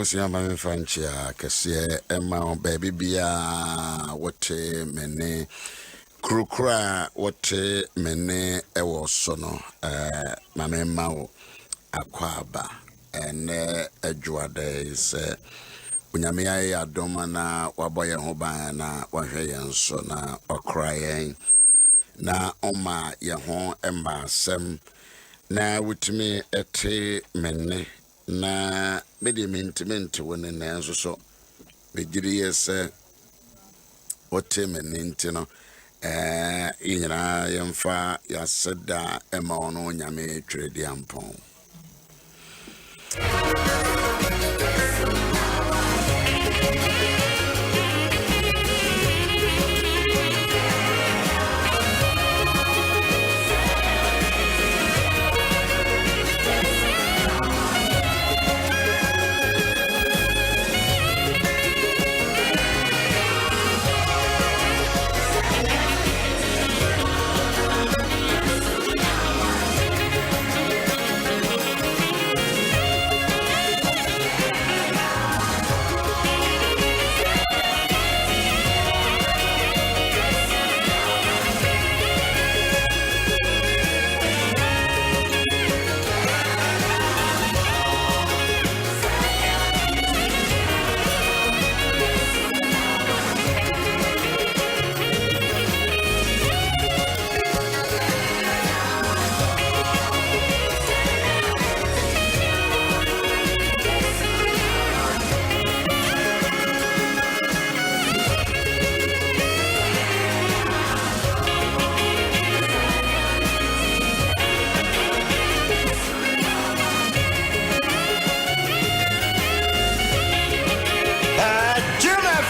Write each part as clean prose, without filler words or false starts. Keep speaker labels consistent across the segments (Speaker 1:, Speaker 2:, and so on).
Speaker 1: Abusia mame fanchia kese ema baby bia wote mene krukra wote mene ewo sono mame mawo akwaba ene adwade se unyame ya adom na waboye ho ban na wahwe yen so na okra yen na oma ye ho emba sem na wutimi ete mene na mediment woni na enso so begiri yese wote menenti no inyira yemfa yaseda ema ono nyame twedi ampon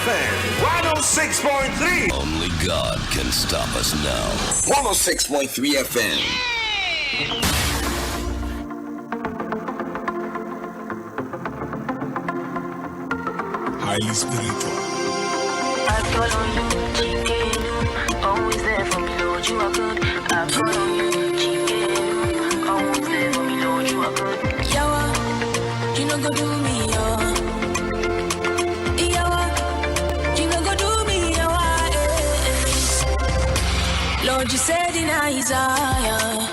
Speaker 2: FM 106.3.
Speaker 3: Only God can stop us now.
Speaker 4: 106.3 FM.
Speaker 2: Highly spiritual.
Speaker 5: I follow you, chicken. Always there for me, Lord, you are good. I follow you, chicken. Always there for me, Lord, you are good. Yawa, you know go do me, yawa. Lord, you said in Isaiah,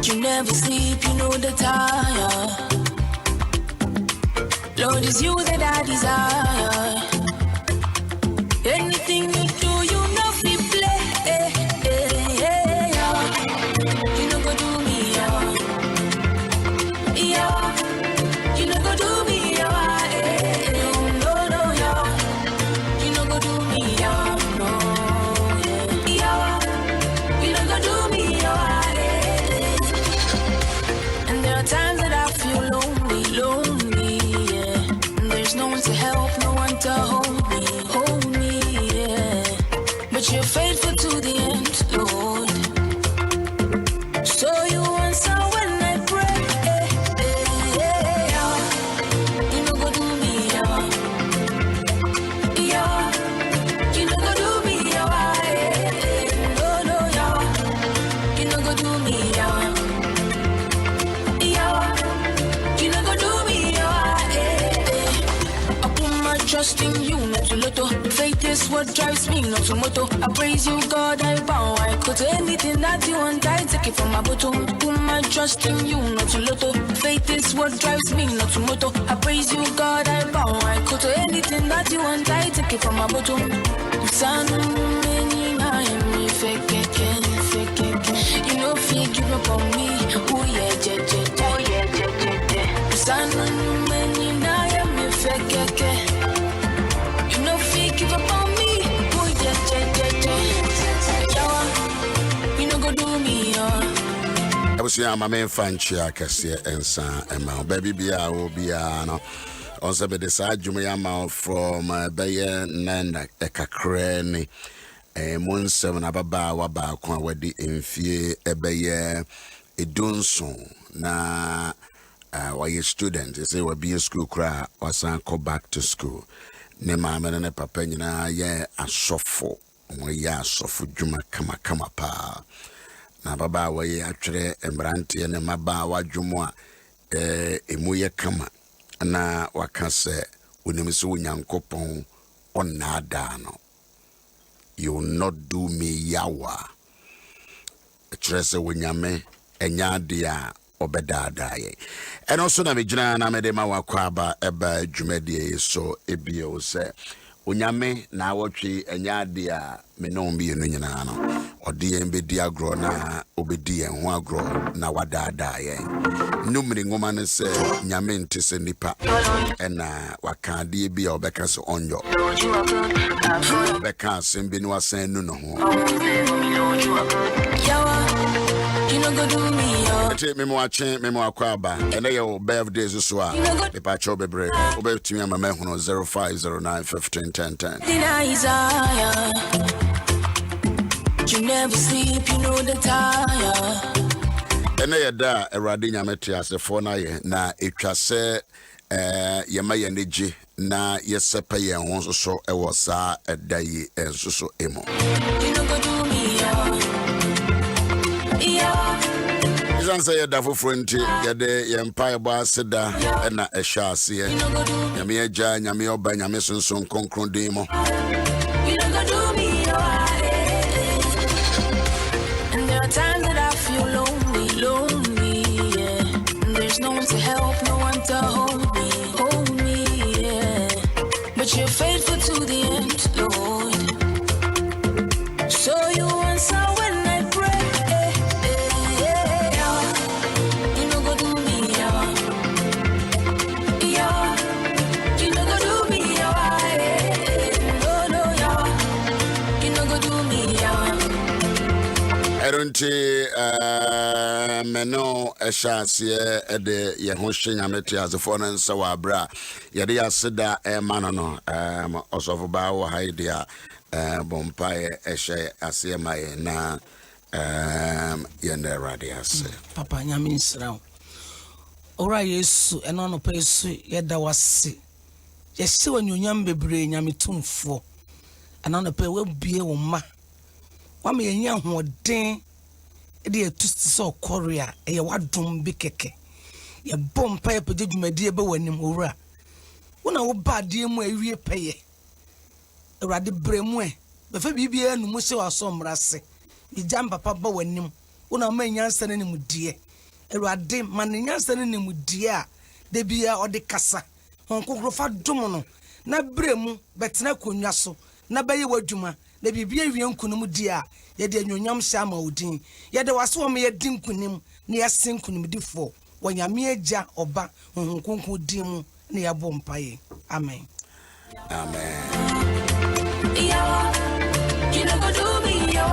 Speaker 5: you never sleep, you know the tire. Lord, it's you that I desire. Anything you do, you know we play. You know go do me, yeah. You know go do me, yeah. No, yeah. You know go do me, yeah. Times that I feel lonely, yeah. And there's no one to help, no one to hold me, yeah. But you're faithful to the end, Lord. So you answer when I pray, You know go do me, yeah. You know go do me, yeah. No, yeah. You know go do me, yeah. Trust in you, not to lotto. Faith is what drives me, not to motto. I praise you, God, I bow. I could do anything that you want, I take it from my bottom. Put my trust in you, not to lotto. Faith is what drives me, not to motto. I praise you, God, I bow. I could do anything that you want, I take it from my bottom. Son, many me fake it. You know, fake give up on me. Oh yeah, Son, many me fake it. Give up on me, boy, you know go do me,
Speaker 1: I was your mame fanchia kese ensa ema baby bia obia no onse be decide jumya ma from baye nanda ekakre ni monsem na baba wa ba ko wadi emfie ebeye edunso na why student say we be in school cry wasan go back to school ne mama ne papa nyina ye asofo mo ye asofo dwuma kama pa na baba wa ye atwere embrante ne maba wa dwumo a emu ye kama na waka se wonim se Onyankopon onada no. You will not do me yawa. Trese Winyame enya dia obedada ye. And also na mejina na mede ma wakwaba eba dwumedie so ebio se Onyame na awotwe enya dia me no mbi no nyina no. Odi embe di agro na obedi en ho agro na wadada ye. Numri ngoma ne se nyame nte se nipa ena wakade bi obeka se onyo. Beka sembi no asan nu no ho.
Speaker 5: You know go do me, yo.
Speaker 1: Take me more chain, me more kwaba. And your birthdays so are the patch of bebre. Obey to me, my man 0509 15 10 10.
Speaker 5: You never sleep, you know the tire.
Speaker 1: And da a radina metias the phone na etwa se yema yeneji na yesepa ye ho so e wo sa edai enso so emo.
Speaker 5: You know go do me, yo.
Speaker 1: Say ya dafo front ya de ya empire ba seda na ehwa ase ya nyame agya nyame oba nyame sonson konkron den mo.
Speaker 5: You know go do me, yo. And there are times that I feel lonely, yeah. And there's no one to help, no one to hold me, yeah. But you're faithful to the end, Lord. So you answer when I pray. You know go do me, yeah. You know go do me, yeah. No, yeah. You know go do me, yeah.
Speaker 1: I don't meno ehase ede ye ho hwe nyame te as for no nsa wa bra ye de aseda man no osofo ba wo haidea bompae ehye ase mai na ye na radiase
Speaker 6: papa nyame nsra ora yesu eno no pa yesu ye da wase ye se wanyonyam bebre nyame tumfo ana no pa we bie wo ma wa me yenya hoden ede etusti so korea eye wadom bi keke ye bompa ye pede dwumadi be wanim owura wona wo baade mu awie peye awrade bremu be fa bibia nu mu se waso mrase ijam papa ba wanim wona ma nyansa ne mu die awrade man nyansa ne mu die a de bia ode kasa hon kokro fa dom no na bremu betena konwa so na baye wadwuma na bibia wie nkunum die a ye de anyonyam sha ma odin ye de wase wo me ye din kunim na ye sen kunim difo wanyame agya oba honkonkon din mu na ye bom paye amen
Speaker 1: amen.
Speaker 5: You know go do me, yo.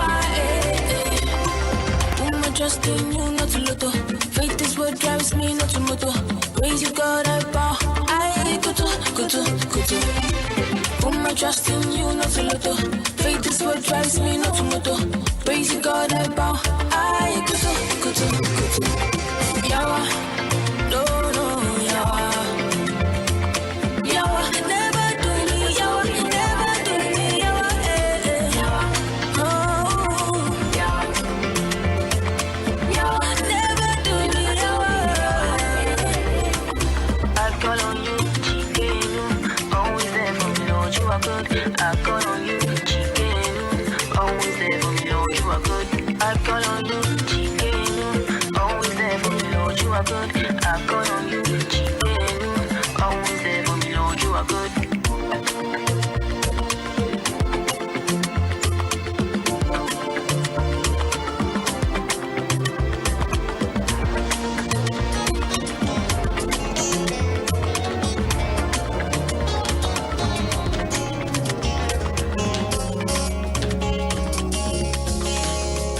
Speaker 5: Put my trust in you, not to lotto. Faith is what drives me, not to moto. Praise you, God, I bow. I go to. Put my trust in you, not to lotto. Faith is what drives me, not to moto. Praise you, God, I bow. I go to. Yawa, no, yawa. Yawa, never do me, yawa, never do me, yawa, yawa. Oh, yawa, yawa, never do me, yawa. I call on you, chicken, always there for me, Lord, you are good. I call on you, chicken, always there for me, Lord, you are good. I call on you, chicken, always there for me, Lord, you are good. I call on you, chicken, always there for me, Lord, you are good.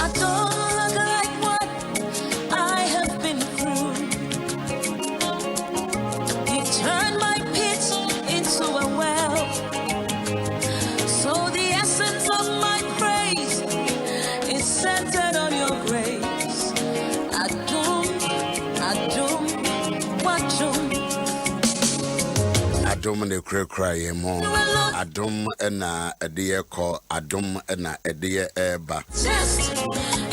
Speaker 5: I don't look like what I have been through. You turned my pit into a well. So the essence of my praise is centered on your grace. Adom, Wachum.
Speaker 1: Adom ne kra ye mo adom na ede call adom na ede eba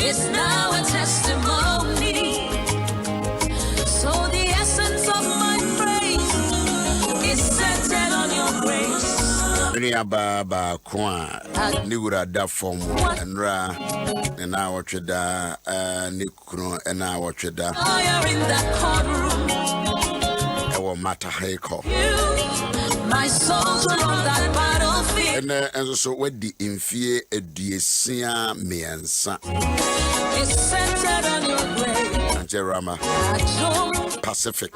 Speaker 5: It's now a testimony. So the essence of my praise
Speaker 1: Any ababa kwa ni wura da form enra na wotweda ni kunu na wotweda ewo mata heko my souls on that battlefield and so wedi mfie eduesia miensa it's centered on your grace Jerama Pacific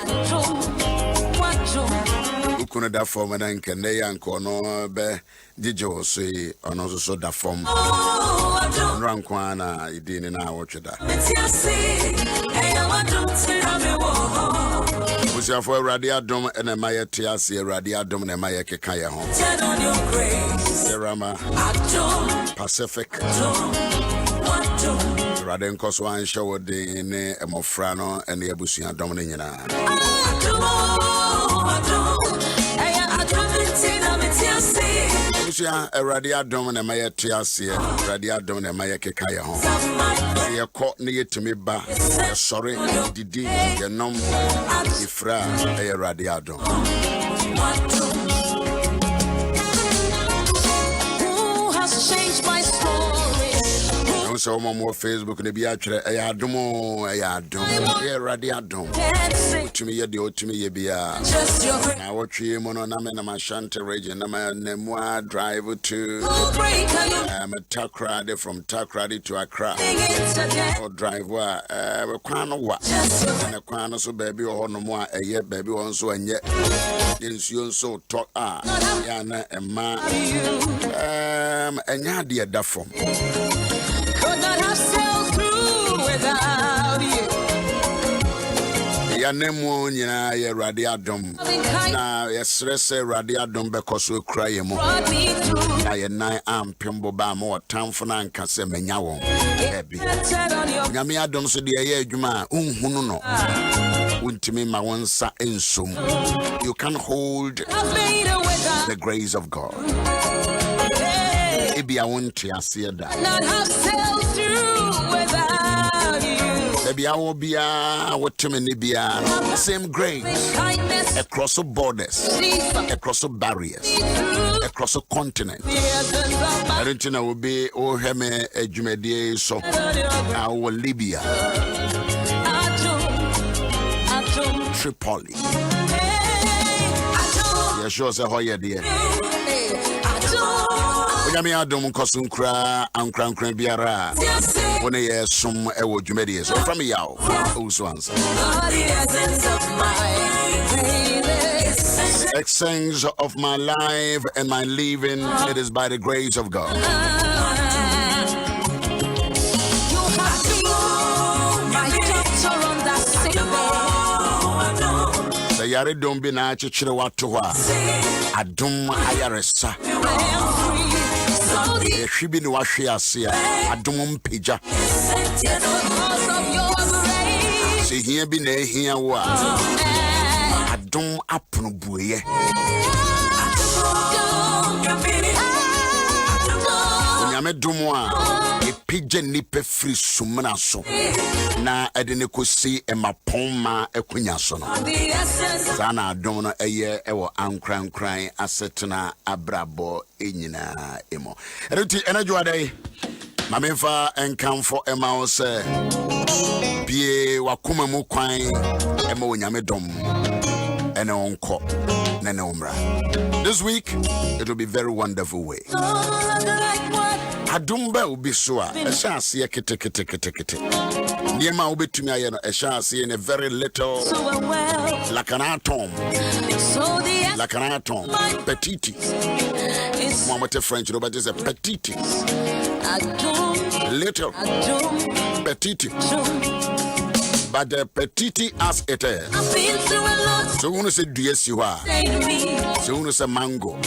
Speaker 1: ukunu da form na nke ne yanko no be jijo so ono so da form ranko na idini na wotweda Usia for Awurade Adom na maye tiase Awurade Adom na maye keka ye ho Jerama Pacific Awurade nkoso an show de ne emofra no ene abusua Adom ne nyina Usia Awurade Adom na maye tiase Awurade Adom na maye keka ye ho ye ko ne yetimi ba sorry didi ye nom ifra Awurade Adom who has changed my story so more Facebook ne bia twere Adom Awurade Adom utimi ye de utimi ye bia na wotwe mo no na me na Ashanti region na ma drive to Takrady from Takrady to Accra or drive wa kwano wa na kwano so baby o no mo eye baby won so anye yensuo so talk ya na ema enya de da from could not have sailed through without you. Ya nemu nyina ye Awurade Adom na ye srese Awurade Adom bekoso kura ye mu na ye nan ampembo ba ma otamfo na nka se menya won ebi nyame Adom so de ye adwuma unhunu no untimi ma wonsa ensom you can hold the grace of God ebi a wonte ase da same grace across the borders, across the barriers, across the continent. I don't know will be oh heme ejumedie so our Libya, Tripoli. Yeah, sure say how you there. Nyame Adom kosum kra ankran biara wona ye som e wo dwumedie so from Yaw Owusu-Ansah exchange of my life and my living it is by the grace of God the yare don bi na chechire wato ho Adom ayaresa Shibi ni wahwe ase Adom mpagya se hia bi na hia wo Adom apono bueye nyame dom epagya nipa firi sumna so na edene kosi emapoma akunya so no sana Adom no eye ewo ankrankran asetena abrabo enyina emo ereti enadwade mamemfa enkamfo ema se bie wakoma mu kwan ema onyame dom ene onko nene umra this week it will be very wonderful way Adumba ubi soa eshase ye kete niema obetumi aye no eshase in a very little like an atom petite Mwamote French no but is a petite little petite but the petite as it is so when you say duesiwa so when you say mango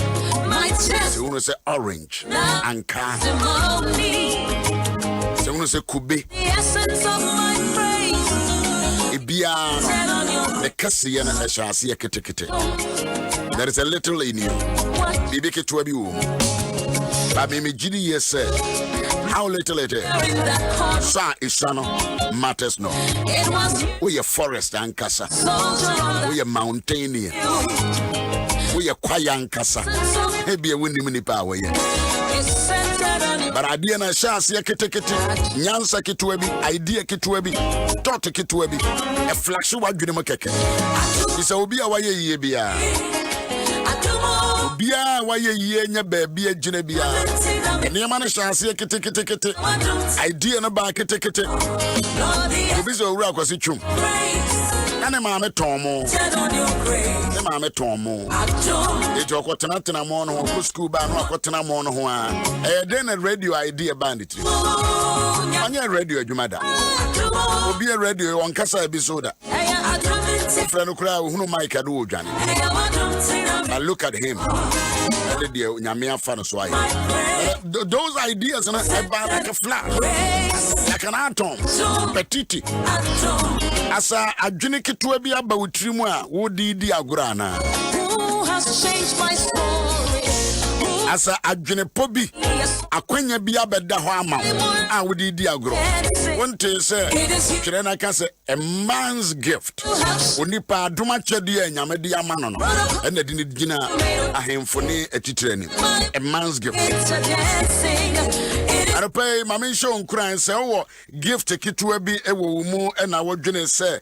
Speaker 1: so when you say orange anka so when you say kube ibia the kasi na eshase kete there is a little in you bibi ketwa bi wo ba me gidi yes how little it is sa isano matters no we a forest ankasa we a mountain we ye kwayan kasa ebi ewunim nipa awoye but idea na chance ye ketekete nyansa ketewa bi idea ketewa bi thought ketewa bi e flash wadwene mo keke isa obi a waye yie bia bia waye yie nya ba bia gine bia enema na chance ye ketekete idea na ba ketekete obi zo wura kwasi twum ane maame tomo ne maame tomo ejo kwotena mo no ko school ba no akwotena mo no ho a den na radio idea band tri anya radio adwumada obi a radio on kasa episode friend kura hunu mic ado odwane and look at him and the nyame afa no so aye those ideas na about like a flash like an atom petiti asa adwene ketewa bi aba wotrimu a wo di agora na asa adwene pobi akwanya bi abeda ho ama a wo di agoro wonte se kire na ka se a man's gift onipa adoma chede anyame di ama no no ena di gina ahemfoni atitirani a man's gift arapay mama show nkran se wo gift ketewa bi ewo mu ena wodwene se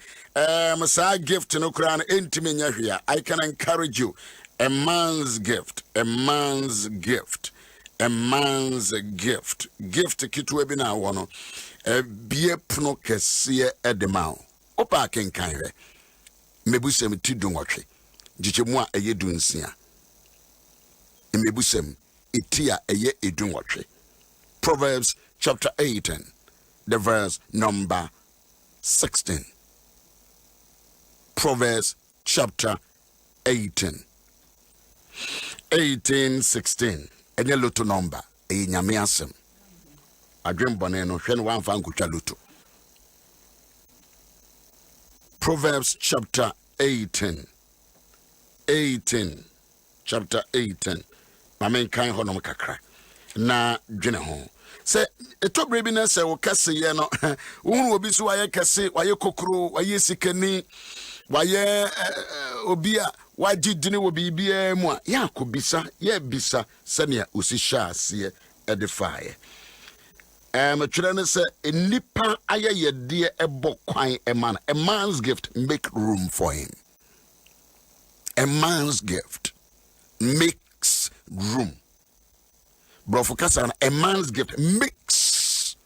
Speaker 1: masa gift no kran entime nya hwea. I can encourage you. A man's gift, a man's gift, a man's gift. Gift kitwe bi na wono. Bie pno kese edema. Opa kenkan hwe. Mebusem tidun wotwe. Jichemu a eye dunsia. Mebusem itia eye edun wotwe. Proverbs chapter 18, the verse number 16. Proverbs chapter 18. 18:16. Enye loto number e nyame asem adwen bone no hwe no wanfa nkotwa loto. Proverbs chapter 18 chapter 18 mamen kan ho no kakra na dwene ho se etobre bi na se wo kase ye no wo obi so waye kase waye kokoro waye sikani waye obia wajidini wo bibia mu a ya kobisa ya bisa sania osisha ase edify twere ne se enipa ayeyede ebokwan eman. A man's gift make room for him. A man's gift makes room. Bro focus on a man's gift mix.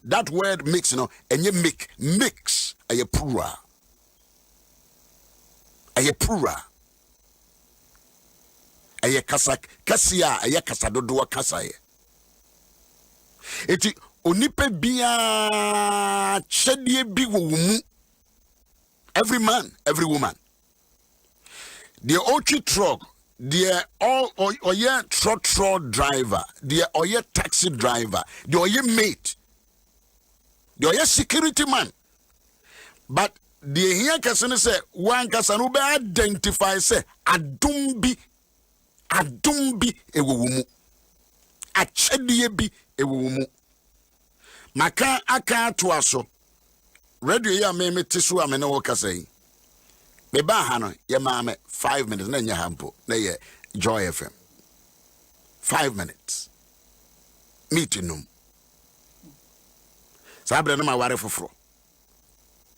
Speaker 1: That word mix, you know, and you mix a pura. Aye pura aye kasia aye kasadodo kasaye eti onipa bia chedie bi wo mu. Every man, every woman, the ochi truck, the oye truck driver, the oye taxi driver, the oye mate, the oye security man, but the here kasane say one kasano be identify say adom bi ewumu achedie bi ewumu maka aka to aso radio ya me tisu amene wo kasai be ba ha no ye ma me 5 minutes na nya hampo na ye Joy FM 5 minutes meeting num sabre na ma ware foforo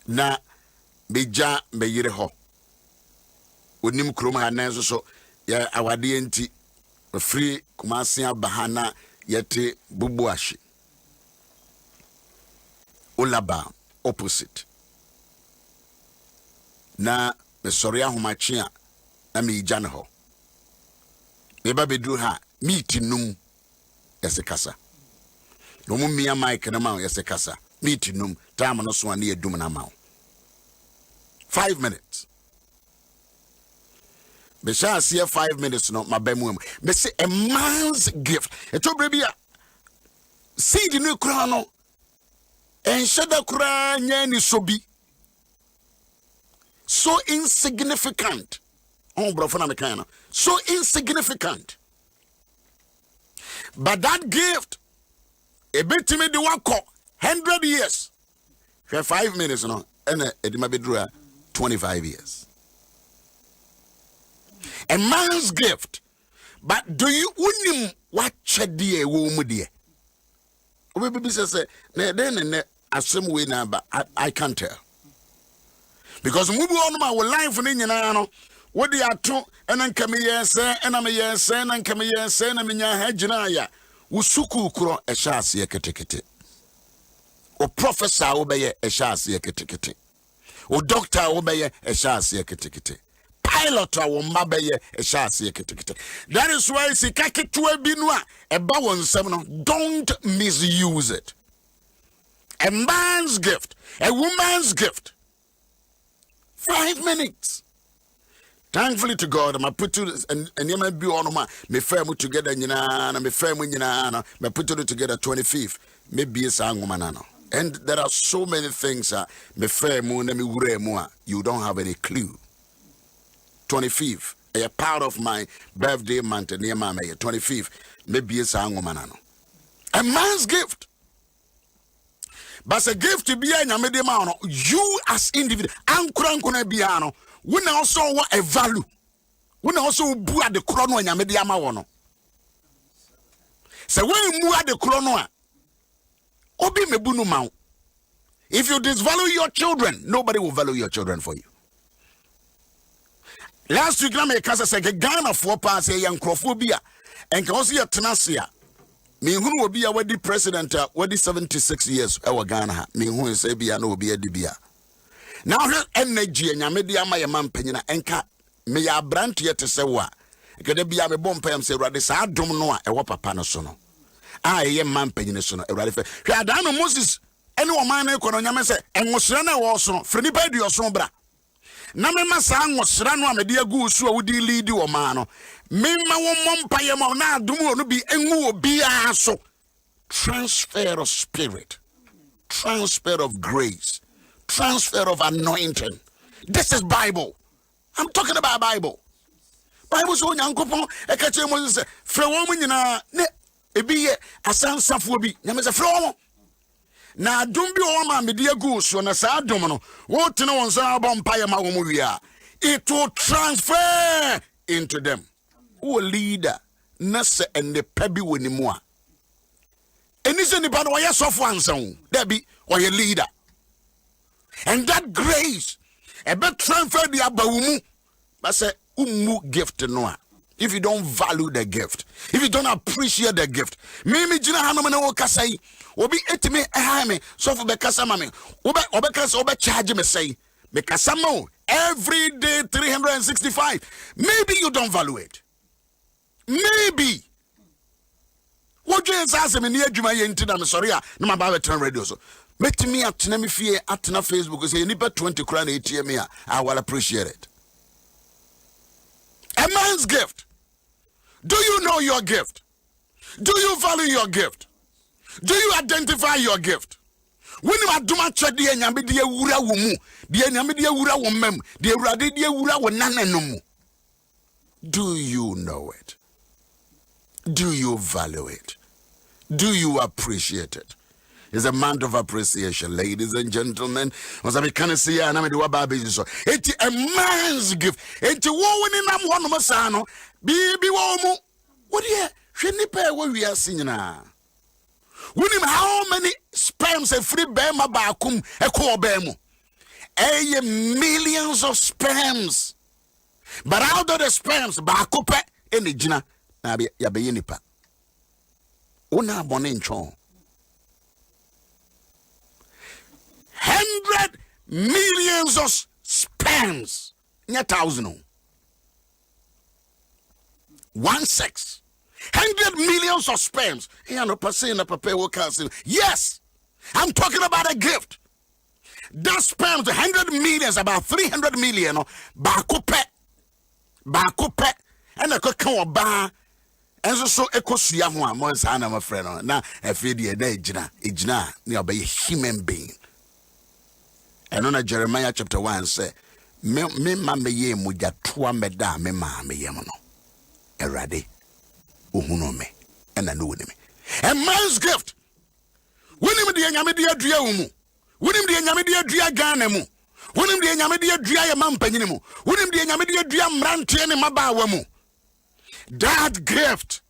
Speaker 1: na beja meyire ho onim krom ha nan so ya awade enti free Kumasi abahana yete bubuashi Olaba opposite na mesori ahomachi a na meja ne ho meba bedru ha meet num yesekasa no mu mia mic na ma yesekasa meet num time no so na yedum na ma 5 minutes. Me shall see 5 minutes no my bemum. Me say a man's gift. Eto baby see the new crown and shada kura nyani sobi. So insignificant. Oh bro fana me kana. So insignificant. But that gift a bit to me the one 100 years. For 5 minutes no and edima bedru 25 years. A man's gift. But do you unim what chadie wo mu de? Obi say then asem we na but I can't tell. Because mubu on my life ni nyina no wo de ato ena nka me yese ena me yese ena nka me yese ena me nya ha gina ya wo suku kuro e sha ase ketekete. O professor wo be ye e sha ase ketekete. O doctor wo be ye e sha ase ketekete. Pilot wo mba be ye e sha ase ketekete. That is why sikaketwa bi no a e ba won nsem no, don't misuse it. A man's gift, a woman's gift. 5 minutes. Thankfully to God, I put to and you might be on my family together, and my family, me put it together 25th, maybe a song woman. And there are so many things, me family, you don't have any clue. 25th, a part of my birthday month, near my 25th, maybe a song woman. A man's gift. But a gift to be a medium, you as individual, and biano, we also want a value. We also bua the chrono and Yamediama wono. So when you move the chrono, obi mebunu mount. If you disvalue your children, nobody will value your children for you. Last week, I made a say Ghana for pass a young crophobia and can also tenacia. Me who will be a wedding president, 76 years, our Ghana. Me who is a bia no be a dibia. Now, her energy and Yamedia, my man penina, enka, me ya brand yet to say what. Could be a bomb pam say, Radis, I don't know a wapa panasono. I am man peninasono, a radifa. Adano Moses, anyone man, Economia, and was Rana also, Frenibadi or Sombra. Namema sang was Rano, a dear goose who would lead you, mano. Mema won payama na dumo no be engu obi aso. Transfer of spirit, transfer of grace, transfer of anointing. This is Bible. I'm talking about Bible. Bible so nyankopon e ka che Moses say frɛ wɔn mu nyinaa ne ebi ye asansafo bi nyame say frɛ wɔn na adom bi wɔn ma me de agu so na saa adom no wo tene wɔn sa abɔ mpayama wɔn wi a it will transfer into them. Who a leader nasa and the pebi winimua. And is anybody why you suffer answer? There be or a leader. And that grace a bit transfer the abawumu. But say gift no. If you don't value the gift, if you don't appreciate the gift, maybe jina hanomene wo kasai obi etime ehame so for bekasa mame obe kasa obe charge me say bekasa mo every day 365. Maybe you don't value it. Maybe. What you say me near Juma yentina me sorry no ma ba turn radio so. Met me at me fie at na Facebook say nipa 20 crown ATM me I will appreciate it. A man's gift. Do you know your gift? Do you value your gift? Do you identify your gift? When you are doing chadi enyame de wura wo mu, de enyame de wura wo mem, de urade de wura wo nanenom. Do you know it? Do you value it? Do you appreciate it? It's a month of appreciation, ladies and gentlemen. Was I can see and I'm so it's a man's gift. It's a woman in am one masano. Be womu. What yeah? She nipe what we are seeing now. With him how many sperms a free bema bakum a core bemo? Millions of sperms. But out of the sperms, bakupe in the jina. Nabi yabeyinipa. Una boninchon. 100 millions of sperms. Nya thousand. 16. 100 millions of sperms. Yes. I'm talking about a gift. That sperms, 100 millions, about 300 million. Bakupe. And I could come about. And so ekosuya ho a mo sa na my friend na afedi e na ejina na be human being. And on Jeremiah chapter 1 say me ma me ye moja toa me da me ma me yem no. Erade ohunu me and na no me. A man's gift. Wonim de nyame de adua wo mu. Wonim de nyame de adua Ghana mu. wonim de nyame de adua ye mampanyini mu wonim de nyame de adua mrantie ne mabaawa mu. That gift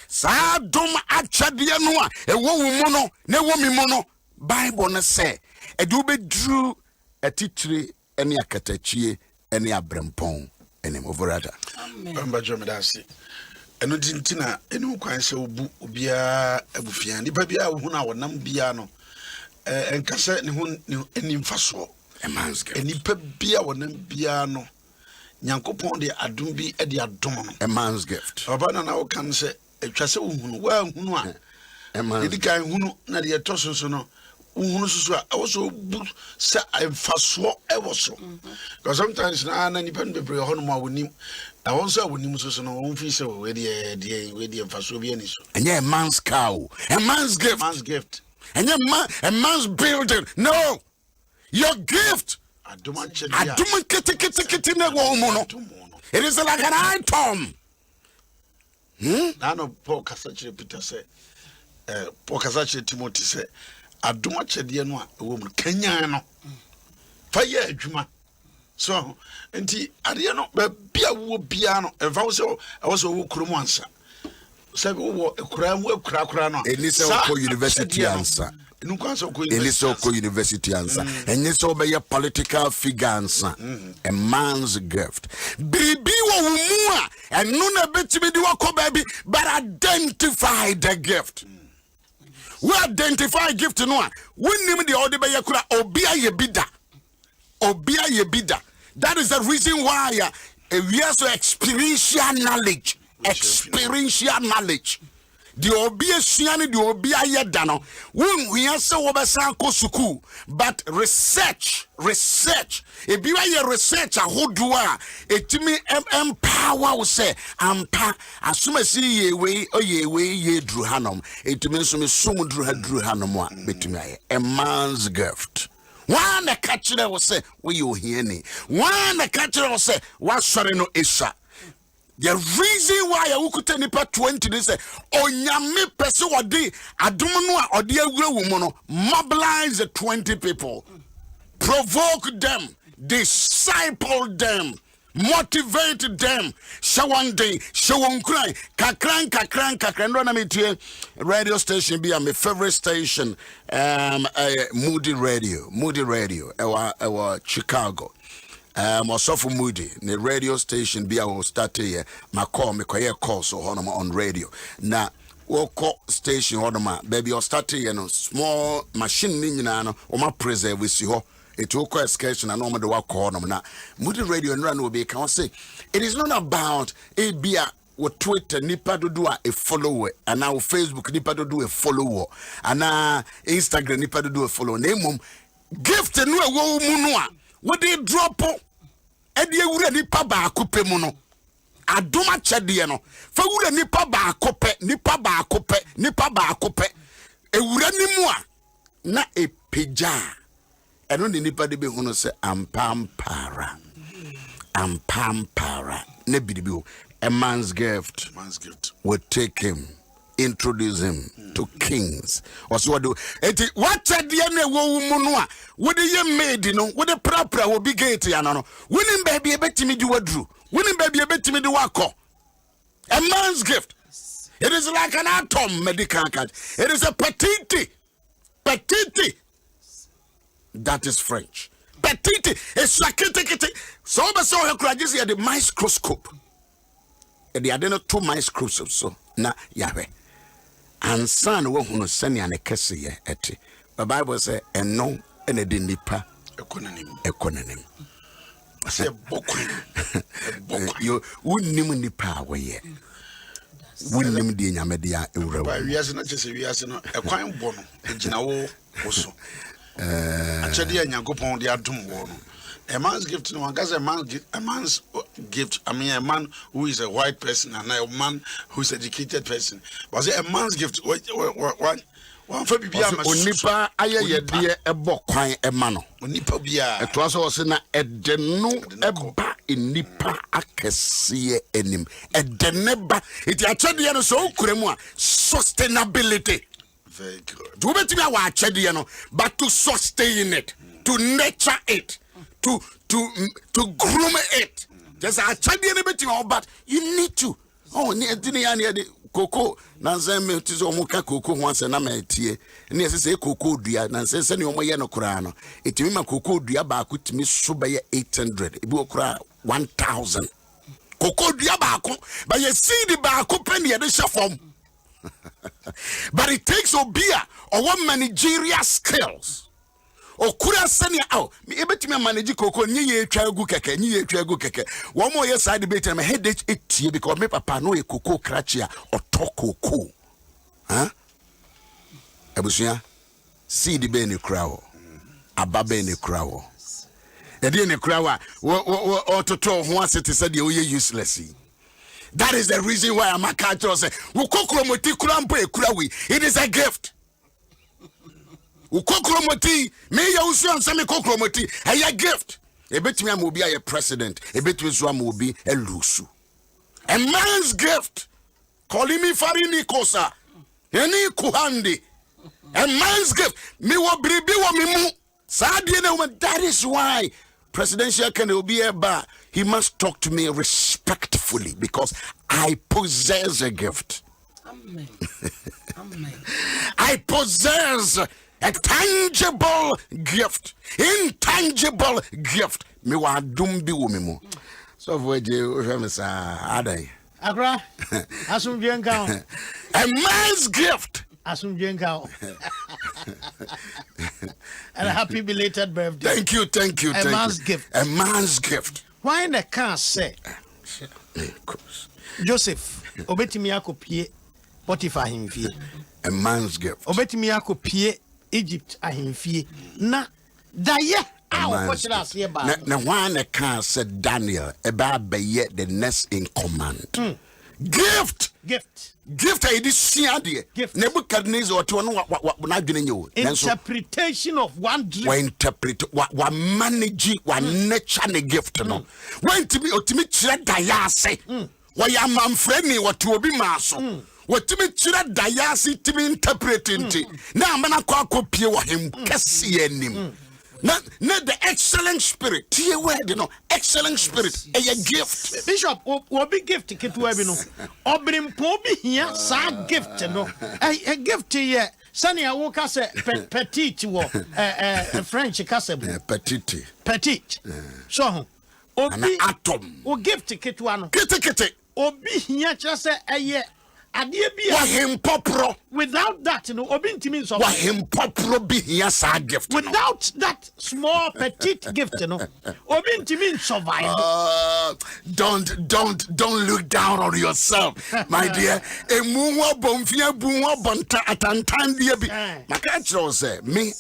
Speaker 1: sa dom achade no a ewo wo mu no na ewo mi mu no Bible na say e do be drew atitire ene akatachie ene abrempon ene movorada.
Speaker 7: Amen. Bamba jomedasi. Eno dintina enu kwan se obu obia abufia nipa bia wo na wonam bia no enkase ne ho eni mfaso enipa bia wonam bia no nyankopon de adom bi e de adom no
Speaker 1: a man's gift.
Speaker 7: Obana na wo kan se etwa se ohunu wa hunu a
Speaker 1: man
Speaker 7: kan hunu na de etoso no uhunu susu a wo bu se mfaso e wo so because sometimes na nipa no bebre ho no ma wonim na won so wonim so no won fi se we de mfaso bi ani so
Speaker 1: and a man's cow, a man's gift, and a man's building. No, your gift it is like an item.
Speaker 7: Nano Paul Casache Peter said, Paul Casache Timothy said, Adoma Chediano, a woman, Kenyano. Fire Juma. So, and the Ariano, Bia piano, and Vauso, I was a Krumansa. Said, oh, a crano,
Speaker 1: Elisoko University answer. Elisoko University answer. And this will be a political figure answer. A man's gift. Baby, and none of it baby, but identify the gift. We identify gift no one. We name the order by Yakura Obia Yebida. Obia Yebida. That is the reason why we have so experiential knowledge. Experiential knowledge. The obia siani the obia yedano. We answer obesanko suku, but research. If you are a researcher who do it me empower will say ampa asuma si ye drew hanom. It means me sum drew hanom between a man's gift. One the catcher will say, we you hear me. One the catcher will say, what sorry no isha. The reason why I would tell nipa 20 they say, oh nyame person or di adumanwa or di woman mobilize the 20 people, provoke them, disciple them, motivate them. Show one day, show one cry, kakran. Run me to radio station be my favorite station, Moody Radio, our Chicago. Also for Moody, the radio station be our start here. My call me call so on radio. Now, we'll call station baby or start here no small machine no or my preserve with you. It will call excursion and normal the work call now. Moody Radio and run will be can say it is not about a beer. With Twitter, nipa do a follower, and now Facebook, nipa do a follower, and now Instagram, nipa do a follower. Name gift and no munua. What they drop? Edi ewure nipa ba akope mu no. Adoma chede no. Fa wure nipa ba akope. Ewure ni mu a na epeja. Eno ni nipa de be hu no se ampampara. Ne bidibi a man's gift would take him, introduce him to kings. Also, what said the woman? What the young maid, what the proper will be gay to Yanano. Winning baby, a bet me do a drew. Winning baby, a bet me do a call. A man's gift. It is like an atom medical card. It is a petite. That is French. Petite. It's like so her graduates at the microscope. The adeno 2 microscopes so na Yahweh. And son wo hunu sani ane kese ye eti. The Bible say eno ene de nipa ekonanim.
Speaker 7: Say bokwan.
Speaker 1: You wunnim nipa we ye. Wunnim de nyame de a ewura.
Speaker 7: Ba wiase na chese wiase no ekwan bo no egina wo so. Achede Nyankopon de adom wo no. A man's gift, no, a man's gift. I mean, a man who is a white person and a man who is an educated person. Was it a man's gift? One for Bibia,
Speaker 1: Onipa, aye, dear, a bokwine, a mano.
Speaker 7: Onipa bia.
Speaker 1: It was also a deno, a ba in nipa, akasie enim. A deneba, it actually so cremua, sustainability.
Speaker 7: Very good.
Speaker 1: Do bet me our chediano, but to sustain it. to nurture it, to groom it. Just a child but you need to. Oh, near the cocoa, Nanzam is omoka cocoa once and I'm a tear. And yes, say cocoa dear, Nansen send you my yano crano. It will my cocoa dear back to me subaya 800. It will cry 1,000. Cocoa dear back, but you see the back open the other form. But it takes Obia or one managerial skills. Or could I send you out? Me able to manage cocoa, ye try go keke. One more year side debate, and my head it because me papa no a cocoa crachia or talk cocoa. Huh? Ebusia, see the benny crow, a babene crow. A dinner crow, or to talk once it is said you're useless. That is the reason why I'm a catcher. It is a gift. Ukokromoti, me Yaw-Owusu-Ansah me kokromoti, a gift. A bit me will be a president, a bit with one will be a lusu. A man's gift. Calling me Farini Kosa, any Kuhandi. A man's gift. Me will be mu. That is why presidential candidate will be a bar. He must talk to me respectfully because I possess a gift. Amen. Amen. I possess a tangible gift, intangible gift. Me wa dumbi womimu. So for you, Adai.
Speaker 8: Agra, asum bienka.
Speaker 1: A man's gift.
Speaker 8: Asum bienka. And a happy belated birthday.
Speaker 1: Thank you.
Speaker 8: A man's gift.
Speaker 1: A man's gift.
Speaker 8: Why in the car say? Joseph, obetimi akopie Potiphar ahemfie.
Speaker 1: A man's gift.
Speaker 8: Obetimi akopie Egypt ahemfie. Na daye
Speaker 1: na one a car said Daniel about be the next in command. Gift I did see idea. Nebuchadnezzar or to what not doing you.
Speaker 8: Interpretation of one dream.
Speaker 1: One interpret what manage one nature gift no. When to me dayase. Why am I friendly what to be maso? What to me dayase to me interpreting. Now man I copy him him. Not the excellent spirit. Dear word, excellent spirit. A gift.
Speaker 8: Bishop, what big gift to get to Ebino? Obrim Pobi here, sad gift, a gift here. Sunny, I woke us a petite war, French castle. Petite. So, Obi
Speaker 1: atom.
Speaker 8: Or gift to get one.
Speaker 1: Kitty.
Speaker 8: Obi here just a year.
Speaker 1: Him popro.
Speaker 8: Without that, Obinti means of
Speaker 1: him popro be yes, a gift.
Speaker 8: Without that small petite gift, Obinti means survive.
Speaker 1: Don't look down on yourself, my dear. A muwa bonfia bunwa bonta atantan dear be. My catcher say me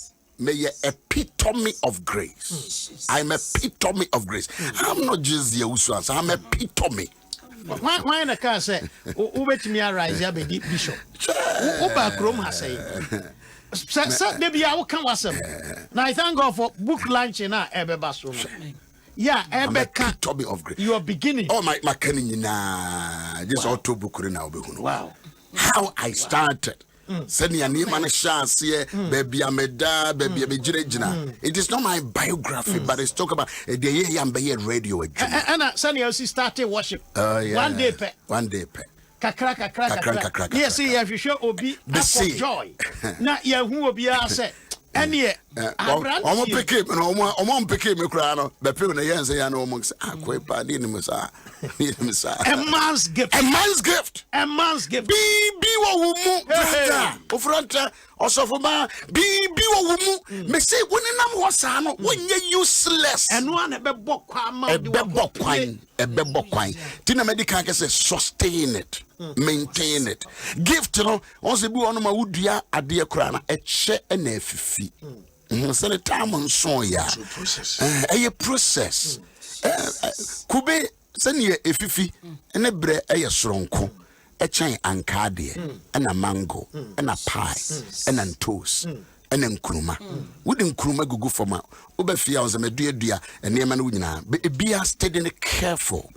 Speaker 1: epitome of grace. I'm epitome of grace. I'm not just the Owusu-Ansah, I'm epitome.
Speaker 8: Why in the car say, Ubet me arise, Yabedi Bishop? Uba Chrome has said, maybe I will come was now. I thank God for book lunch in our Ebe Bassroom. Yeah, Ebe
Speaker 1: epitome of grace.
Speaker 8: You are beginning.
Speaker 1: Oh, my canning this auto book now.
Speaker 8: Wow.
Speaker 1: How I started. Send your name and a chance here, baby. Ameda, baby. It is not my biography, but it's talk about the year I'm here radio.
Speaker 8: And Sunny also started worship. One day, pe. Kakra. Yes, if you show Obi joy. Now, yeah, who will be asked. And yet,
Speaker 1: almost became a crown. The people in the say, I know amongst a
Speaker 8: man's gift.
Speaker 1: A man's gift.
Speaker 8: A man's gift.
Speaker 1: Be Ofranta, also for my be me say, when I'm was when you're useless.
Speaker 8: And one a bebok
Speaker 1: Tina Medica says, sustain it, maintain it. Gift, also be one of my woodia a dear crown, a chair and a fee. Send a time on soya. A process. Kube send ye a fifi and a bre a stronko. A chain and cardia, and a mango, and a pie, and a toast, and then kruma. Wouldn't kruma go for my Ubefia and a dear, and near Manuna, be a steady and careful.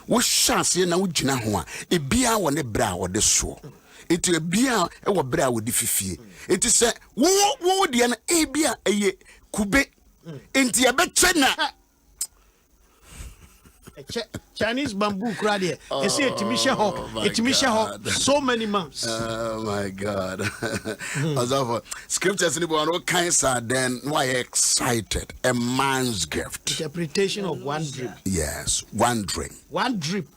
Speaker 1: What shall see now, Jinahua, a beer on a brow or the shore. It will be a brow with the fifi. It is a wood and a beer a kube Inti ebechena.
Speaker 8: Chinese bamboo crowd. So many months.
Speaker 1: Oh my God. Also, scriptures in the Bible cancer then why excited? A man's gift.
Speaker 8: Interpretation of one dream.
Speaker 1: Yes, one dream.
Speaker 8: One dream.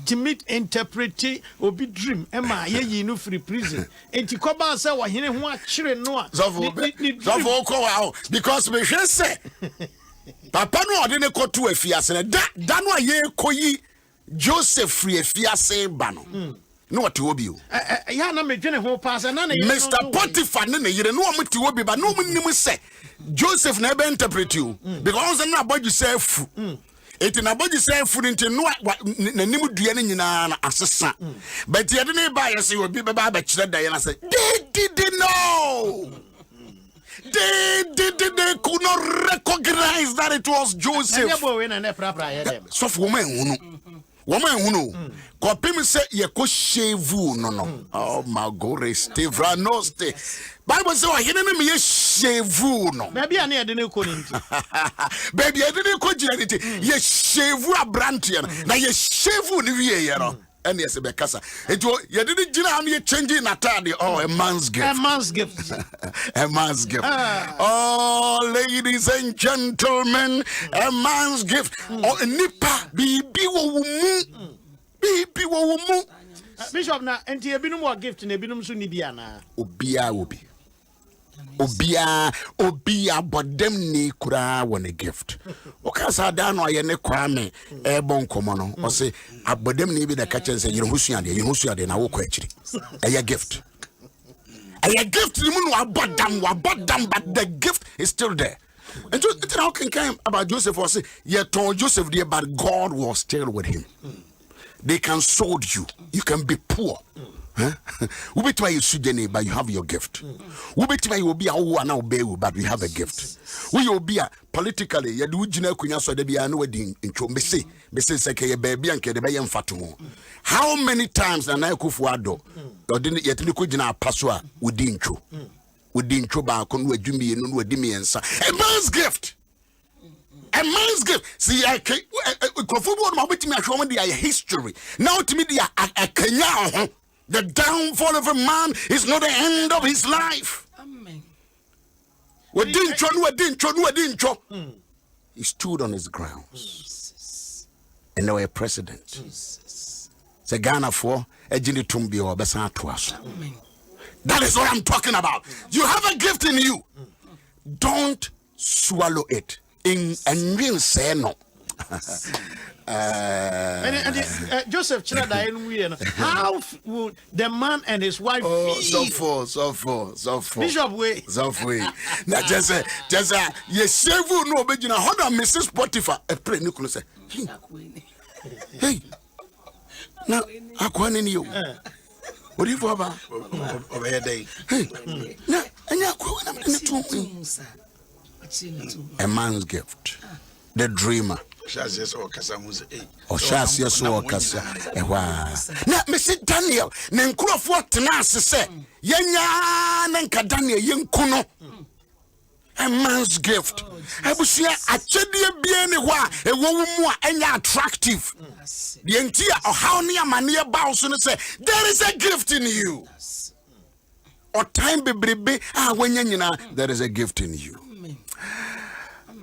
Speaker 8: To meet interpret obi dream Emma ye no free prison. Enti koba say wa hene ho akire no a.
Speaker 1: So because we should say Papa no ode ne kotu afiase ne da no aye koyi Joseph free afiase ba no. No what obi o.
Speaker 8: Ya na me dwene ho pass na na
Speaker 1: Mr. Potiphar ne yire no omti obi ba no nim say Joseph na be interpret you because na abodu say fu. Eti na body say food into no na nim dua ne nyina na asesa but ye de ne ba ye say obi be ba kire da ye na say they didn't know they could not recognize that it was Joseph so for woman hunu kopim say ye ko shave no oh my god Steve Ranosti Bible say he na me ye shave no
Speaker 8: baby ana ye de ne ko nti
Speaker 1: baby ye de ne ko gina nti ye shave abrantie na ye shave ni wie ye no and yes be kasa it ye de gina am ye changing atade oh a man's gift
Speaker 8: a man's gift
Speaker 1: a man's gift oh ladies and gentlemen a man's gift oh nipa bibi wo mu
Speaker 8: Bishop na enti ebinum wa gift na ebinum so ni bia na
Speaker 1: obia bodem ni kura won gift okasa da no aye ne kwame bon komo no o se abodem ni bi da kachen se yire husuade na wo kwa akiri aye gift ni mu no abodam but the gift is still there. And just how can come about Joseph or say ye told Joseph there but God was still with him. They can sold you can be poor. Who bet why you should but you have your gift. Who bet why you will be a who now obey but we have a gift. We will be a politically you do jina kunya so de bia no wedding intro me say say ke baby anke de be yem fatomo. How many times na Kufu Addo or didn't yet ni ko jina paso a wodi intro. Wodi intro ba ko no adwumi no wadi me ensa. A man's gift. A man's gift. See, I can't. History. Now to me, the downfall of a man is not the end of his life.
Speaker 6: Amen.
Speaker 1: We didn't. He stood on his grounds. And now a president. The Ghana for a Jini Tumbi or Besan Tuas. That is what I'm talking about. You have a gift in you. Don't swallow it. And real say no.
Speaker 8: Joseph Chirada, how would the man and his wife
Speaker 1: so for
Speaker 8: Bishop way
Speaker 1: now just yes save no be na hold on Mrs. Potiphar e pray Nicholas say hey na akwani ni yo what do you for ba
Speaker 7: over here day
Speaker 1: hey na anya akwani na me a man's gift the dreamer
Speaker 7: Shasias or Casamus,
Speaker 1: or Shasias or Casa. Now, Mr. Daniel, Nankura for Tenas say, Yanya Nanka Daniel, young Kuno. A man's gift. I will see a chedia bienwa, a woman more and attractive. The entire or how near mania bows and say, there is a gift in you. Or time be when you know there is a gift in you.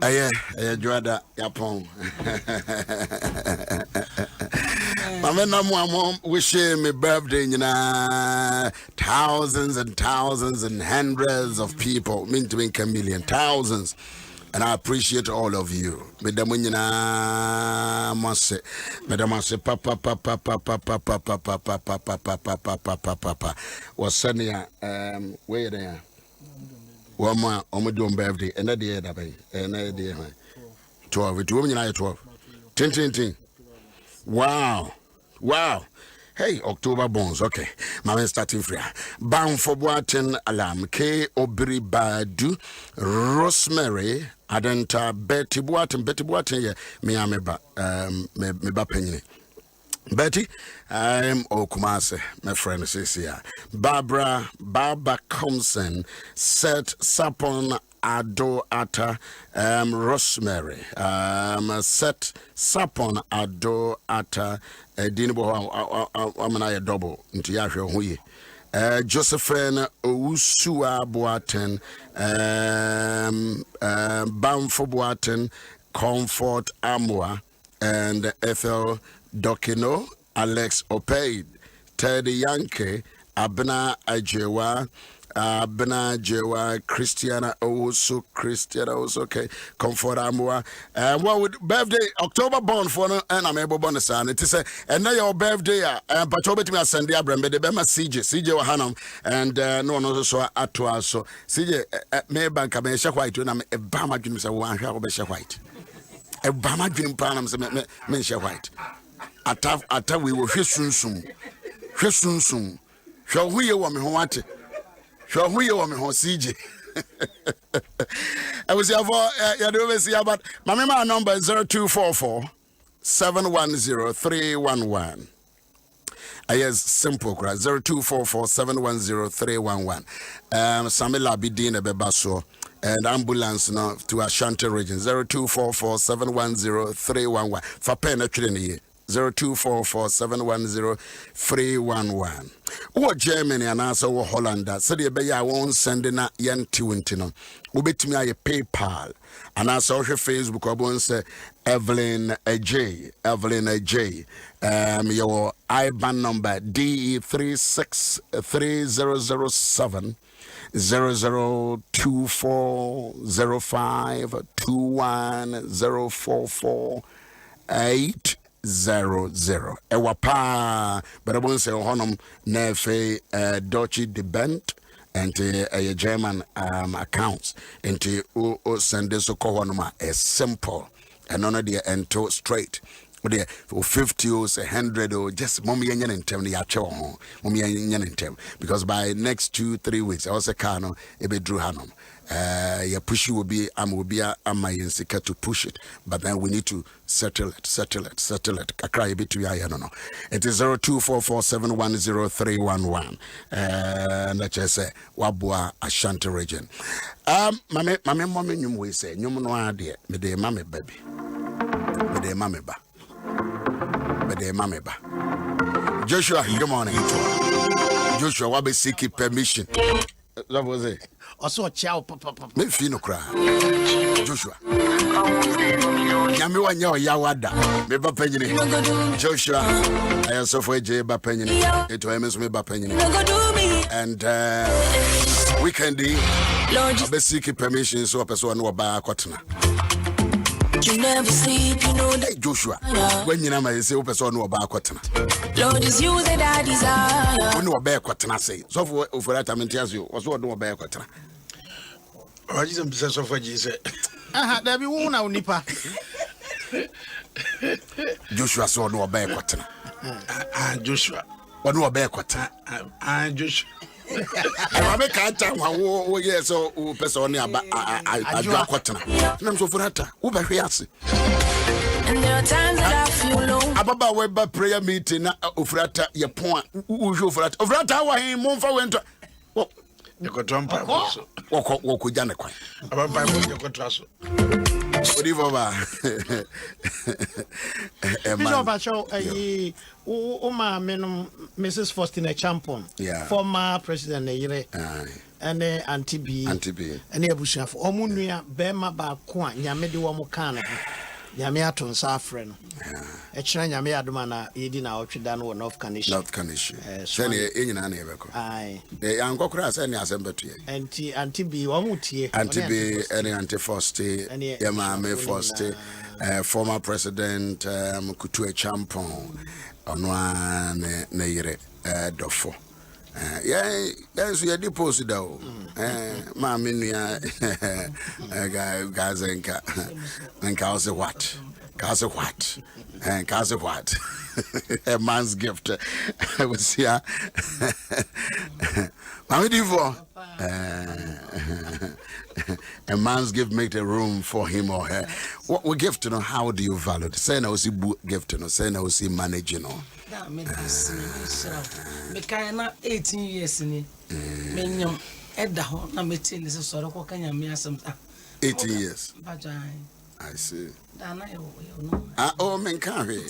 Speaker 1: Aye, Joada Yapon. Mama, wish me birthday, thousands and thousands and hundreds of people, mean to make a million, thousands. And I appreciate all of you. Madam Mose, Papa. Was sending where they are. One more, doing birthday, and that day, and that day, 12, 12, 10. Wow. Hey, October Bones, okay. My starting free. Bound for Boatin Alarm, K. Obri Badu, Rosemary, Adenta, Betty Boatin, yeah, me ameba, me penny. Betty, I'm Okumase, my friend says here. Barbara Compson, Seth Sapon Ado Ata, Rosemary, Set Sapon Ado Ata, Dinibo Amanaya double into Yahoo Hui. Josephine Owusu Boaten, Bamfo Boaten, Comfort Amwa, and Ethel Dokino, Alex Opeid, Teddy Yankee, Abna Ajewa, Christiana Owusu, okay, Comfort Amwa. What would birthday October born for no and I'm able bonus son. It is and now your birthday but over to me Sunday Abrambe de Bema CJ Wahanam and no so atwa so CJ me banka me sha white na e ba ma dwum se wan hwa be sha white e ba ma dwum pa na me sha white ata we wo hwe sunsum hwe huye wo me ho wate hwe huye wo me ho CJ I was here for you do see about my number is 0244 710 311. Yes, simple cry 0244 710 311. Samila Bidina Bebaso and ambulance now to Ashanti region 0244 710 311 for penetrating 0244 710 311. What Germany and also Holland said the Bay I won't send in a yen tiwintino. Ubetimi a PayPal and I saw her Facebook or say Evelyn AJ your IBAN number DE36307 00240521044800 Ewapa but I won't say honum nefe Deutsche Debent and a German accounts into send this kohonoma a simple and none of the ento straight or 50 or 100 or just mommy and tell me mommy and because by next 2-3 weeks I was a cano ebe drew hanum your push will be my insecure to push it, but then we need to settle it. I cry a bit to you, no. It is 0244 710 311. And let's just say Wabua Ashanti region. Mommy, you will say, you know, idea, me de mammy baby, me de mammy ba. Joshua, good morning. Joshua, what be seeking permission? That was it.
Speaker 8: Also, ciao, papa.
Speaker 1: Me fino cry. Joshua. Yami wanyo yawada. Me ba penjini. Joshua. I also for J ba penjini. Eto emes me ba penjini. And weekendi. Be seek permission so person no ba kwatena.
Speaker 5: You never sleep, you know that.
Speaker 1: Hey Joshua. When you na say person no ba kwatena.
Speaker 5: Lord is you that I desire.
Speaker 1: When no ba kwatena say. So for that time tells you was what no ba kwatena.
Speaker 7: Jesus business of Jesus.
Speaker 8: There be one now nipa.
Speaker 1: Joshua saw no ba kwatena.
Speaker 7: Joshua.
Speaker 1: What no ba kwatena.
Speaker 7: Joshua.
Speaker 1: I make a time wo yes so person aba adwa kwatena. Na so for that. Wo ba hwe
Speaker 5: and there are times that I feel low.
Speaker 1: Ababa we ba prayer meeting na ofrata ye pon wo ofrata. Ofrata wa hin mo fa wento.
Speaker 7: You got one pipe also.
Speaker 1: Walk Jane Quine.
Speaker 7: About pipe, you got trash.
Speaker 1: What do you over?
Speaker 8: Mrs. Faustina Champon, former president, and Auntie B, and Ebusha for Omunia, Bema Bakwan, Yamedi Wamukana. Yamiaton Safren, a China Yamiadumana, Edina Ochidan or North Canish.
Speaker 1: Shenny in an eveco. Aye, the Uncle Cross any assembly.
Speaker 8: Auntie B, Wamuti,
Speaker 1: Auntie B, any Auntie Fosti, Yamame Fosti, former president Kutue Champon, on one Neire Dofo. Yes, we are deposited though. Mammy, Gazenka, and Casa what? A man's gift. I was here. A man's gift make the room for him or her. What we give to know, how do you value it? Say no, see gift to know, say no, see manage, you know.
Speaker 6: Me 18 years in me Edaho na meeting is sort of Kenya me some
Speaker 1: 18 years. I see. Oh, men carry.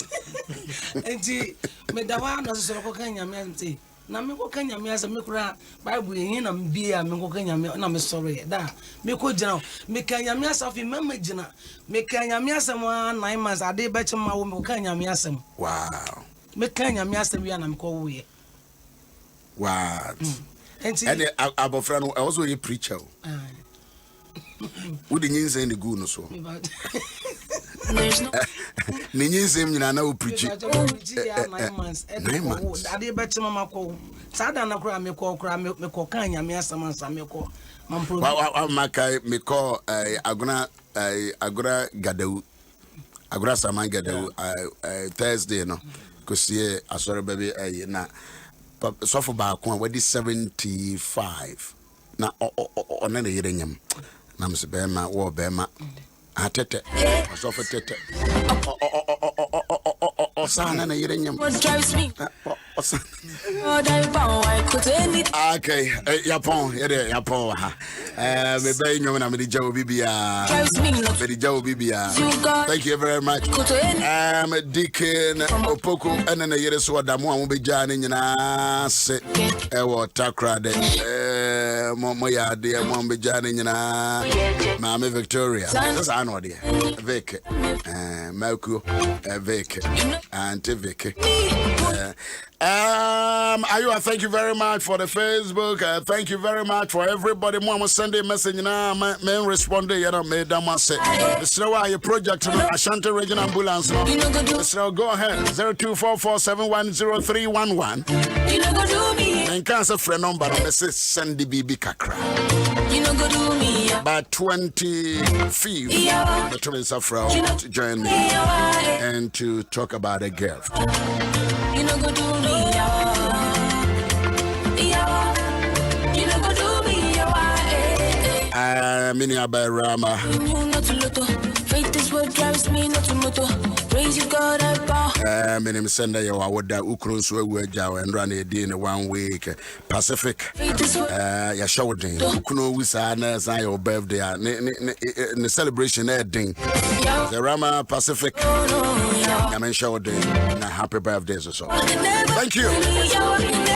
Speaker 6: Enti me da wa no sort of Kenya me ante. Na me ko Kenya me asem me kura Bible yin na bia me ko Kenya me na me sorry da me ko gina me Kenya me asafi mama gina me Kenya me asem 9 months ade be chema wo me ko Kenya me asem.
Speaker 1: Wow.
Speaker 6: Me Kenya me asem ya na me ko wo ye.
Speaker 1: Wow. And abofra no also a preacher. Who didn't say any good no so. Ninyi say me na preach.
Speaker 6: 9 months.
Speaker 1: 9 months.
Speaker 6: Ade beti mama ko. Sada na kura me ko Kenya me asama me ko.
Speaker 1: Wa makai me ko aguna gadau. Agura saman gadau Thursday no. Kosie asore baby na so for back one we 75 na ona na yire nyam na mse bema wo bema atete so for tete osana na yire nyam okay yapon ha me bay nyom na me jawo bibia thank you very much Deacon Opoko ene na yere so adamu a mo beja ne nyina se e wo takra de mo ya de mo beja ne nyina Mama Victoria that's ano de Vic Malku Vic Auntie Vic Ayua, thank you very much for the Facebook. Thank you very much for everybody. Mama Sunday message now. Man responded. You know, made them say. So why your project? Ashanti Region Ambulance. So go ahead. 0244710311.
Speaker 5: You know go do me.
Speaker 1: And cancer friend number. Mrs. Sandy BB Kakra.
Speaker 5: You know go do me.
Speaker 1: By 25th, the twins are from to join me and to talk about a gift.
Speaker 5: You know go do me.
Speaker 1: Mini Abayrama.
Speaker 5: Faith is what drives me not to moto. Praise you God above.
Speaker 1: Minim sender you are with the Ukraine so we and run a day in 1 week. Pacific. Ya showing. Kuno wisana say your birthday. The celebration ding. The Rama Pacific. I mean show day. Happy birthday so. Thank you.